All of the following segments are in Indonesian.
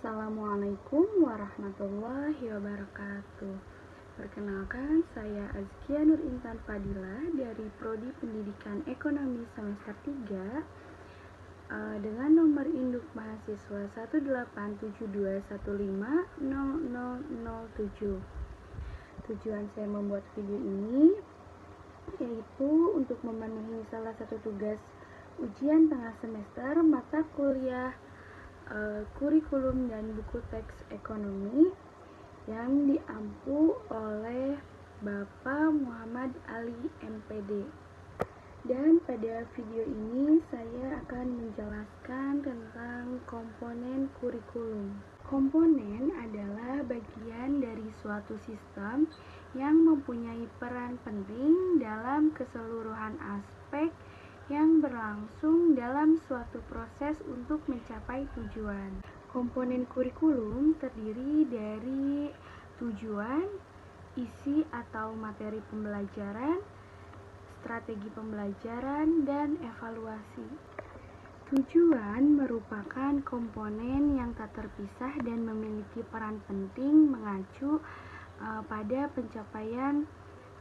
Assalamualaikum warahmatullahi wabarakatuh. Perkenalkan, saya Azkia Nur Intan Fadila dari Prodi Pendidikan Ekonomi semester 3 dengan nomor induk mahasiswa 18721500007. Tujuan saya membuat video ini yaitu untuk memenuhi salah satu tugas ujian tengah semester mata kuliah kurikulum dan buku teks ekonomi yang diampu oleh Bapak Muhammad Ali MPD. Dan pada video ini saya akan menjelaskan tentang komponen kurikulum. Komponen adalah bagian dari suatu sistem yang mempunyai peran penting dalam keseluruhan aspek yang berlangsung dalam suatu proses untuk mencapai tujuan. Komponen kurikulum terdiri dari tujuan, isi atau materi pembelajaran, strategi pembelajaran, dan evaluasi. Tujuan merupakan komponen yang tak terpisah dan memiliki peran penting mengacu pada pencapaian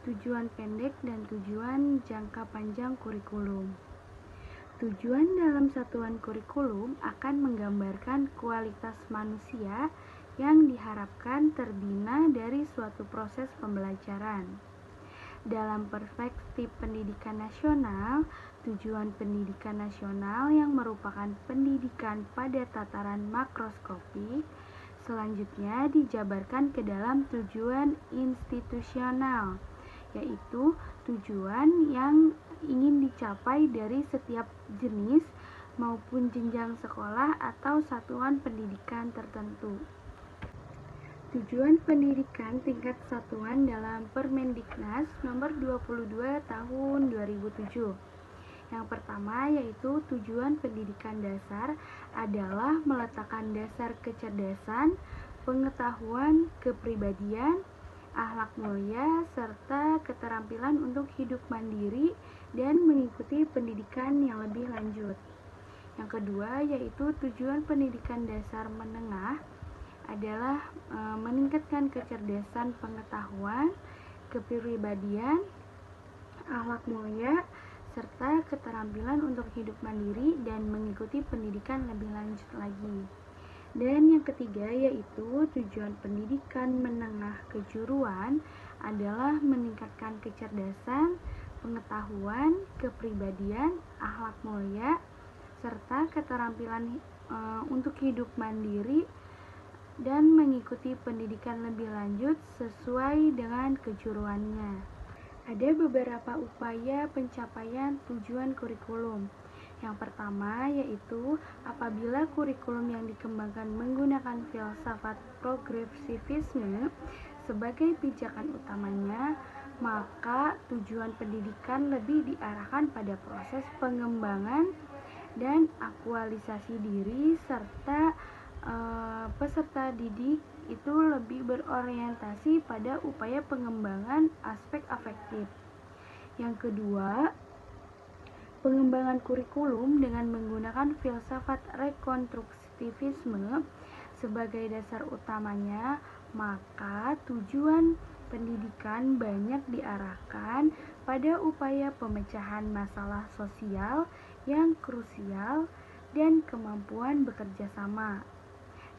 tujuan pendek dan tujuan jangka panjang kurikulum. Tujuan dalam satuan kurikulum akan menggambarkan kualitas manusia yang diharapkan terbina dari suatu proses pembelajaran. Dalam perspektif pendidikan nasional, tujuan pendidikan nasional yang merupakan pendidikan pada tataran makroskopik selanjutnya dijabarkan ke dalam tujuan institusional, yaitu tujuan yang ingin dicapai dari setiap jenis maupun jenjang sekolah atau satuan pendidikan tertentu. Tujuan pendidikan tingkat satuan dalam Permendiknas nomor 22 tahun 2007. Yang pertama yaitu tujuan pendidikan dasar adalah meletakkan dasar kecerdasan, pengetahuan, kepribadian, akhlak mulia, serta keterampilan untuk hidup mandiri dan mengikuti pendidikan yang lebih lanjut. Yang kedua yaitu tujuan pendidikan dasar menengah adalah meningkatkan kecerdasan pengetahuan, kepribadian, akhlak mulia, serta keterampilan untuk hidup mandiri dan mengikuti pendidikan lebih lanjut lagi. Dan yang ketiga yaitu tujuan pendidikan menengah kejuruan adalah meningkatkan kecerdasan, pengetahuan, kepribadian, akhlak mulia, serta keterampilan untuk hidup mandiri dan mengikuti pendidikan lebih lanjut sesuai dengan kejuruannya. Ada beberapa upaya pencapaian tujuan kurikulum. Yang pertama yaitu apabila kurikulum yang dikembangkan menggunakan filsafat progresivisme sebagai pijakan utamanya, maka tujuan pendidikan lebih diarahkan pada proses pengembangan dan aktualisasi diri serta peserta didik itu lebih berorientasi pada upaya pengembangan aspek afektif. Yang kedua, pengembangan kurikulum dengan menggunakan filsafat rekonstruktivisme sebagai dasar utamanya, maka tujuan pendidikan banyak diarahkan pada upaya pemecahan masalah sosial yang krusial dan kemampuan bekerja sama.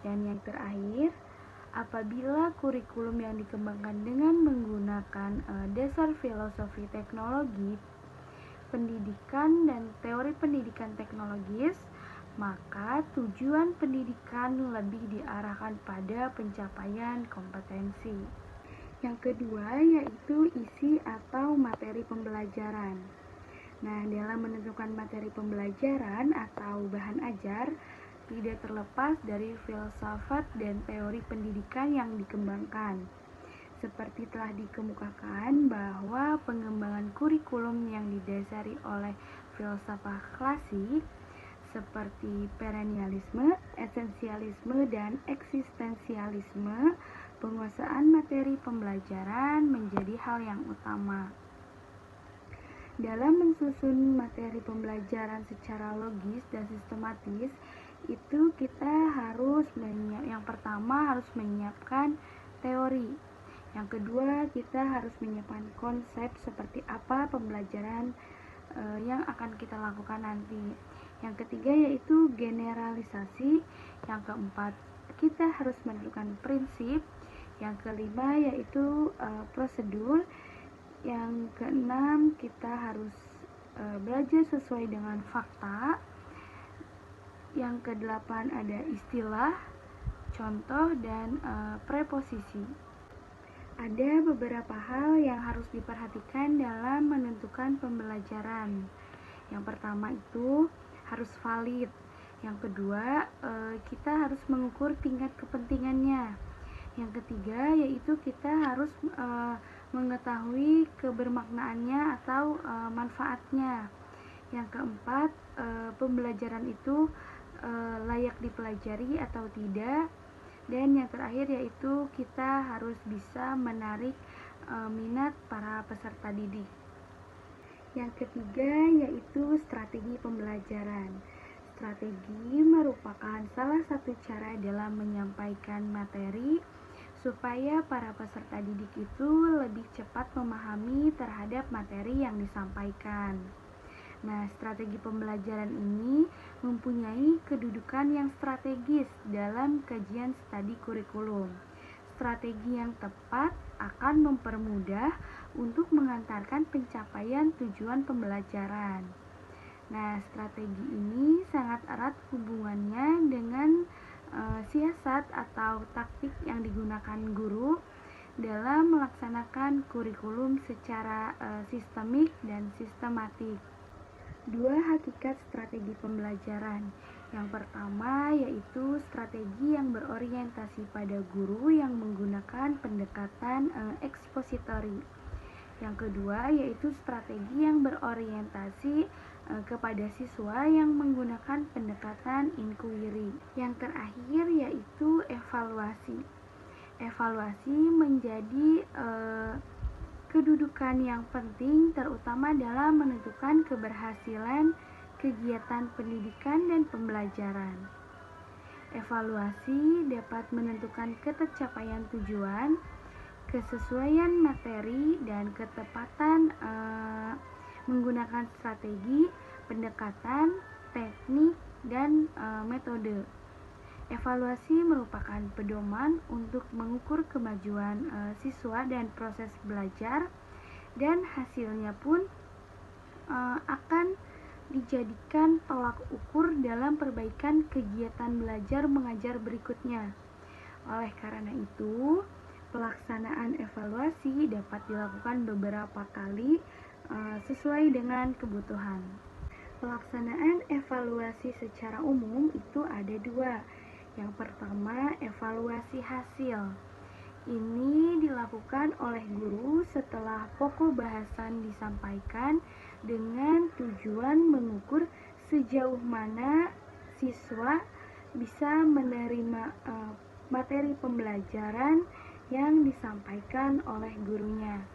Dan yang terakhir, apabila kurikulum yang dikembangkan dengan menggunakan dasar filosofi teknologi, pendidikan dan teori pendidikan teknologis, maka tujuan pendidikan lebih diarahkan pada pencapaian kompetensi. Yang kedua yaitu isi atau materi pembelajaran. Nah, dalam menentukan materi pembelajaran atau bahan ajar, tidak terlepas dari filsafat dan teori pendidikan yang dikembangkan. Seperti telah dikemukakan bahwa pengembangan kurikulum yang didasari oleh filsafat klasik seperti perennialisme, esensialisme, dan eksistensialisme, penguasaan materi pembelajaran menjadi hal yang utama. Dalam mensusun materi pembelajaran secara logis dan sistematis, itu kita harus yang pertama harus menyiapkan teori. Yang kedua, kita harus menyiapkan konsep seperti apa pembelajaran yang akan kita lakukan nanti. Yang ketiga yaitu generalisasi. Yang keempat, kita harus menentukan prinsip. Yang kelima yaitu prosedur. Yang keenam, kita harus belajar sesuai dengan fakta. Yang kedelapan ada istilah, contoh, dan preposisi. Ada beberapa hal yang harus diperhatikan dalam menentukan pembelajaran. Yang pertama itu harus valid. Yang kedua, kita harus mengukur tingkat kepentingannya. Yang ketiga yaitu kita harus mengetahui kebermaknaannya atau manfaatnya. Yang keempat, pembelajaran itu layak dipelajari atau tidak. Dan yang terakhir yaitu kita harus bisa menarik minat para peserta didik. Yang ketiga yaitu strategi pembelajaran. Strategi merupakan salah satu cara dalam menyampaikan materi supaya para peserta didik itu lebih cepat memahami terhadap materi yang disampaikan. Nah, strategi pembelajaran ini mempunyai kedudukan yang strategis dalam kajian studi kurikulum. Strategi yang tepat akan mempermudah untuk mengantarkan pencapaian tujuan pembelajaran. Nah, strategi ini sangat erat hubungannya dengan siasat atau taktik yang digunakan guru dalam melaksanakan kurikulum secara sistemik dan sistematik. Dua hakikat strategi pembelajaran. Yang pertama yaitu strategi yang berorientasi pada guru yang menggunakan pendekatan ekspositori. Yang kedua yaitu strategi yang berorientasi kepada siswa yang menggunakan pendekatan inquiry. Yang terakhir yaitu evaluasi. Evaluasi menjadi kedudukan yang penting terutama dalam menentukan keberhasilan kegiatan pendidikan dan pembelajaran. Evaluasi dapat menentukan ketercapaian tujuan, kesesuaian materi, dan ketepatan menggunakan strategi, pendekatan, teknik, dan metode. Evaluasi merupakan pedoman untuk mengukur kemajuan siswa dan proses belajar, dan hasilnya pun akan dijadikan tolak ukur dalam perbaikan kegiatan belajar mengajar berikutnya. Oleh karena itu, pelaksanaan evaluasi dapat dilakukan beberapa kali sesuai dengan kebutuhan. Pelaksanaan evaluasi secara umum itu ada dua. Yang pertama, evaluasi hasil. Ini dilakukan oleh guru setelah pokok bahasan disampaikan dengan tujuan mengukur sejauh mana siswa bisa menerima materi pembelajaran yang disampaikan oleh gurunya.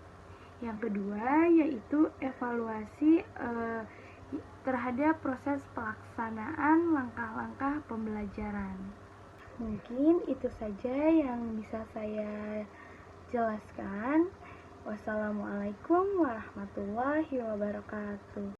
Yang kedua yaitu evaluasi terhadap proses pelaksanaan langkah-langkah pembelajaran. Mungkin itu saja yang bisa saya jelaskan. Wassalamualaikum warahmatullahi wabarakatuh.